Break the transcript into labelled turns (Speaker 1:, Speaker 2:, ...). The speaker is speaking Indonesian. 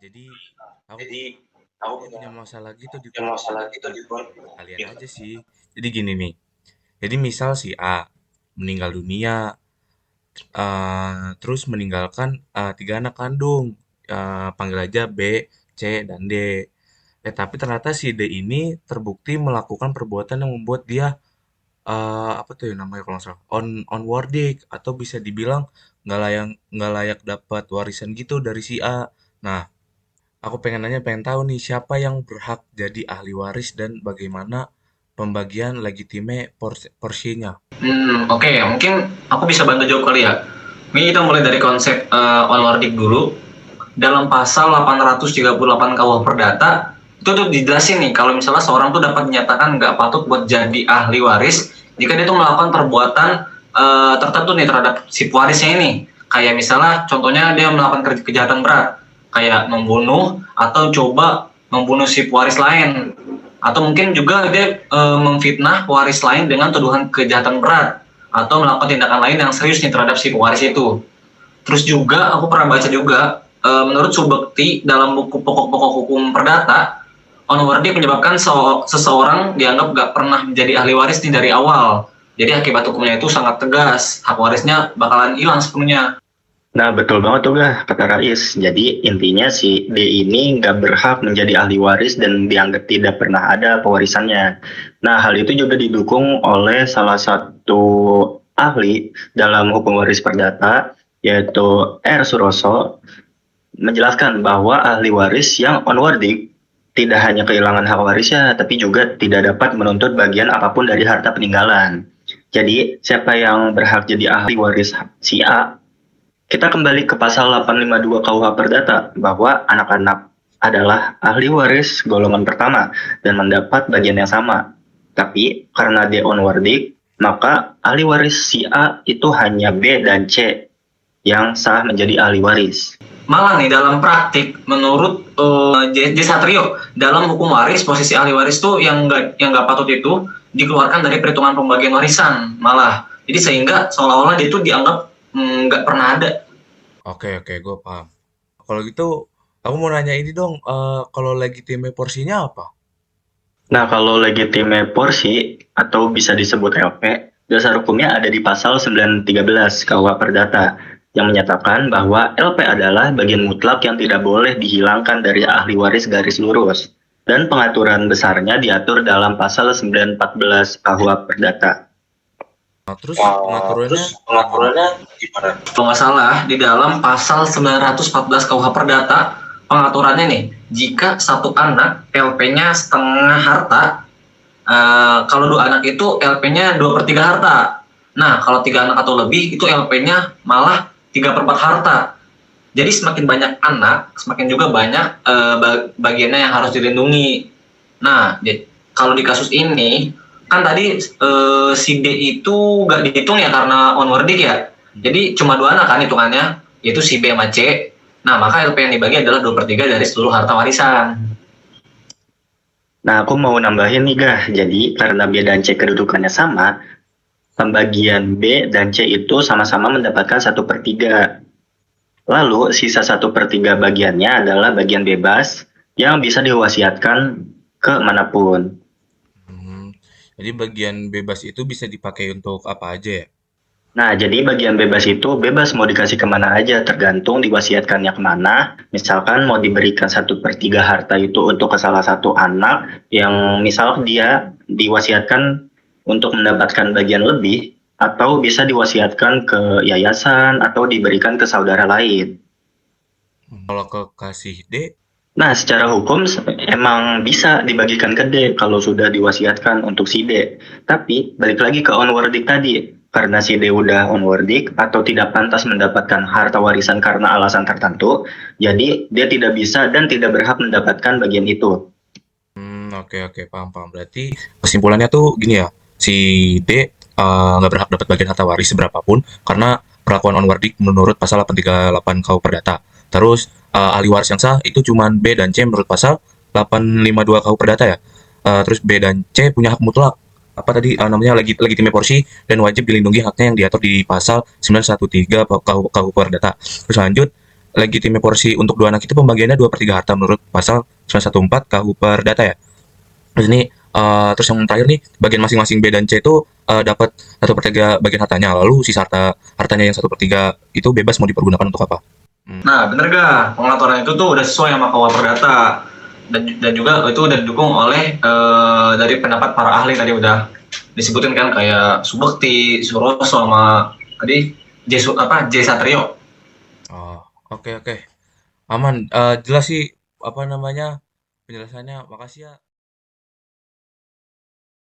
Speaker 1: Jadi aku
Speaker 2: Jadi aku
Speaker 1: punya
Speaker 2: punya
Speaker 1: masalah gitu di
Speaker 2: punya
Speaker 1: keluarga
Speaker 2: masalah
Speaker 1: nih.
Speaker 2: gitu di keluarga.
Speaker 1: Kalian aja sih. Jadi gini nih. Jadi misal si A meninggal dunia, terus meninggalkan tiga anak kandung. Panggil aja B, C, dan D. Tapi ternyata si D ini terbukti melakukan perbuatan yang membuat dia apa tuh ya namanya kalau nggak salah onworthy atau bisa dibilang nggak layak dapat warisan gitu dari si A. Nah, aku pengen nanya, pengen tahu nih siapa yang berhak jadi ahli waris dan bagaimana pembagian legitime porsinya.
Speaker 2: Oke, mungkin aku bisa bantu jawab kali ya. Ini kita mulai dari konsep onwarding dulu. Dalam pasal 838 KUH Perdata itu tuh dijelasin nih kalau misalnya seorang tuh dapat dinyatakan nggak patut buat jadi ahli waris jika dia tuh melakukan perbuatan tertentu nih terhadap si pewarisnya ini. Kayak misalnya contohnya dia melakukan kejahatan berat kayak membunuh atau coba membunuh si pewaris lain, atau mungkin juga dia memfitnah pewaris lain dengan tuduhan kejahatan berat atau melakukan tindakan lain yang serius nih terhadap si pewaris itu. Terus juga aku pernah baca juga menurut Subekti dalam buku pokok-pokok hukum perdata, onworthy menyebabkan seseorang dianggap gak pernah menjadi ahli waris nih dari awal. Jadi akibat hukumnya itu sangat tegas, hak warisnya bakalan hilang sepenuhnya. Nah, betul banget tuh Gah, kata Rais. Jadi intinya si D ini nggak berhak menjadi ahli waris dan dianggap tidak pernah ada pewarisannya. Nah, hal itu juga didukung oleh salah satu ahli dalam hukum waris perdata, yaitu R. Suroso, menjelaskan bahwa ahli waris yang onworthy tidak hanya kehilangan hak warisnya, tapi juga tidak dapat menuntut bagian apapun dari harta peninggalan. Jadi, siapa yang berhak jadi ahli waris si A, kita kembali ke pasal 852 KUH Perdata bahwa anak-anak adalah ahli waris golongan pertama dan mendapat bagian yang sama. Tapi karena dia onworthy, maka ahli waris si A itu hanya B dan C yang sah menjadi ahli waris. Malah nih dalam praktik menurut J. Satrio dalam hukum waris posisi ahli waris tuh yang nggak patut itu dikeluarkan dari perhitungan pembagian warisan malah. Jadi sehingga seolah-olah dia itu dianggap nggak pernah ada.
Speaker 1: Oke, oke, gue paham. Kalau gitu, aku mau nanya ini dong, kalau legitime porsinya apa?
Speaker 2: Nah, kalau legitime porsi atau bisa disebut LP, dasar hukumnya ada di pasal 913 KUH Perdata yang menyatakan bahwa LP adalah bagian mutlak yang tidak boleh dihilangkan dari ahli waris garis lurus. Dan pengaturan besarnya diatur dalam pasal 914 KUH Perdata.
Speaker 1: Nah, terus
Speaker 2: Terus
Speaker 1: pengaturannya gimana?
Speaker 2: pengaturannya gimana? Kalau nggak salah, di dalam pasal 914 KUH Perdata, pengaturannya nih, jika satu anak LP-nya setengah harta, kalau dua anak itu LP-nya 2/3 harta. Nah, kalau tiga anak atau lebih, itu LP-nya malah 3/4 harta. Jadi semakin banyak anak, semakin juga banyak bagiannya yang harus dilindungi. Nah, kalau di kasus ini kan tadi si D itu nggak dihitung ya karena onworthy ya. Jadi cuma dua anak kan hitungannya, yaitu si B sama C. Nah, maka LP yang dibagi adalah 2/3 dari seluruh harta warisan. Nah, aku mau nambahin nih, Gah. Jadi, karena B dan C kedudukannya sama, pembagian B dan C itu sama-sama mendapatkan 1/3. Lalu, sisa 1/3 bagiannya adalah bagian bebas yang bisa diwasiatkan ke manapun.
Speaker 1: Hmm, jadi bagian bebas itu bisa dipakai untuk apa aja ya?
Speaker 2: Nah, jadi bagian bebas itu bebas mau dikasih kemana aja, tergantung diwasiatkannya kemana. Misalkan mau diberikan 1/3 harta itu untuk ke salah satu anak, yang misal dia diwasiatkan untuk mendapatkan bagian lebih, atau bisa diwasiatkan ke yayasan, atau diberikan ke saudara lain.
Speaker 1: Kalau ke kasih D,
Speaker 2: Nah, secara hukum emang bisa dibagikan ke D kalau sudah diwasiatkan untuk si D. Tapi balik lagi ke onworthy tadi, karena si D udah onworthy atau tidak pantas mendapatkan harta warisan karena alasan tertentu, jadi dia tidak bisa dan tidak berhak mendapatkan bagian itu.
Speaker 1: oke, oke, paham, paham. Berarti kesimpulannya tuh gini ya, si D nggak berhak dapat bagian harta waris berapapun karena perlakuan onward menurut pasal 838 KUH Perdata. Terus ahli waris yang sah itu cuma B dan C menurut pasal 852 KUH Perdata ya. Terus B dan C punya hak mutlak apa tadi namanya legitime porsi dan wajib dilindungi haknya yang diatur di pasal 913 KUH Perdata. Terus lanjut, legitimasi porsi untuk dua anak itu pembagiannya 2/3 harta menurut pasal 914 KUH Perdata ya. Terus ini terus yang terakhir nih, bagian masing-masing B dan C itu dapat 1/3 bagian hartanya, lalu sisa hartanya yang 1/3 itu bebas mau dipergunakan untuk apa. Hmm.
Speaker 2: Nah, bener gak? Pengaturan itu tuh udah sesuai sama KUH Perdata. Dan juga itu udah didukung oleh dari pendapat para ahli tadi udah disebutin kan kayak Subekti, Suroso sama tadi J Satrio.
Speaker 1: Oh, oke oke. Aman. Jelas sih apa namanya penjelasannya. Makasih ya.